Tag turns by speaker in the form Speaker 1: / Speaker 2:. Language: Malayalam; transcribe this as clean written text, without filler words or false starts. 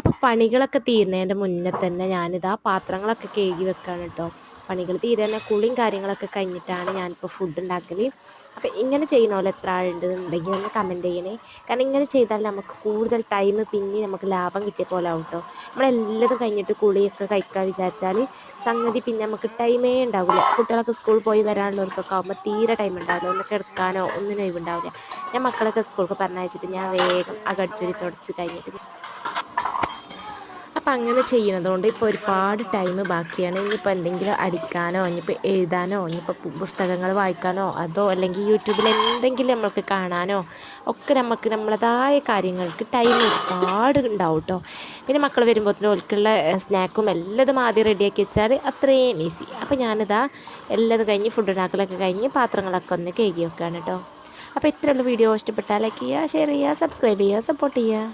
Speaker 1: അപ്പോൾ പണികളൊക്കെ തീരുന്നതിൻ്റെ മുന്നേ തന്നെ ഞാനിതാ പാത്രങ്ങളൊക്കെ കഴുകി വെക്കാണ് കേട്ടോ. പണികൾ തീരെ തന്നെ കുളിയും കാര്യങ്ങളൊക്കെ കഴിഞ്ഞിട്ടാണ് ഞാനിപ്പോൾ ഫുഡ് ഉണ്ടാക്കൽ. അപ്പോൾ ഇങ്ങനെ ചെയ്യുന്ന പോലെ എത്ര ആളുണ്ടെന്നുണ്ടെങ്കിൽ ഒന്ന് കമൻറ്റ് ചെയ്യണേ. കാരണം ഇങ്ങനെ ചെയ്താൽ നമുക്ക് കൂടുതൽ ടൈം പിന്നെ നമുക്ക് ലാഭം കിട്ടിയ പോലെ ആവും കേട്ടോ. നമ്മളെല്ലതും കഴിഞ്ഞിട്ട് കുളിയൊക്കെ കഴിക്കാൻ വിചാരിച്ചാൽ സംഗതി പിന്നെ നമുക്ക് ടൈമേ ഉണ്ടാവില്ല. കുട്ടികളൊക്കെ സ്കൂളിൽ പോയി വരാനുള്ളവർക്കൊക്കെ ആകുമ്പോൾ തീരെ ടൈം ഉണ്ടാവില്ല. ഒന്ന് കിടക്കാനോ ഒന്നിനും ഒഴിവുണ്ടാവില്ല. ഞാൻ മക്കളൊക്കെ സ്കൂൾക്ക് പറഞ്ഞയച്ചിട്ട് ഞാൻ വേഗം അകടിച്ചൊരി തുടച്ച് കഴിഞ്ഞിട്ട് അപ്പം അങ്ങനെ ചെയ്യുന്നതുകൊണ്ട് ഇപ്പോൾ ഒരുപാട് ടൈം ബാക്കിയാണ്. ഇനിയിപ്പോൾ എന്തെങ്കിലും അടിക്കാനോ ഇനിയിപ്പോൾ എഴുതാനോ ഇനിയിപ്പോൾ പുസ്തകങ്ങൾ വായിക്കാനോ അതോ അല്ലെങ്കിൽ യൂട്യൂബിൽ എന്തെങ്കിലും നമ്മൾക്ക് കാണാനോ ഒക്കെ നമുക്ക് നമ്മളതായ കാര്യങ്ങൾക്ക് ടൈം ഒരുപാട് ഉണ്ടാവും കേട്ടോ. പിന്നെ മക്കൾ വരുമ്പോഴത്തേനും ഓൽക്കുള്ള സ്നാക്കും എല്ലാതും ആദ്യം റെഡിയാക്കി വെച്ചാൽ അത്രയും ഈസി. അപ്പോൾ ഞാനിതാ എല്ലാതും കഴിഞ്ഞ് ഫുഡ് ഉണ്ടാക്കലൊക്കെ കഴിഞ്ഞ് പാത്രങ്ങളൊക്കെ ഒന്ന് കഴുകി വെക്കുകയാണ് കേട്ടോ. അപ്പോൾ ഇത്രയുള്ള വീഡിയോ ഇഷ്ടപ്പെട്ടാൽ ലൈക്ക് ചെയ്യുക, ഷെയർ ചെയ്യുക, സബ്സ്ക്രൈബ് ചെയ്യുക, സപ്പോർട്ട് ചെയ്യുക.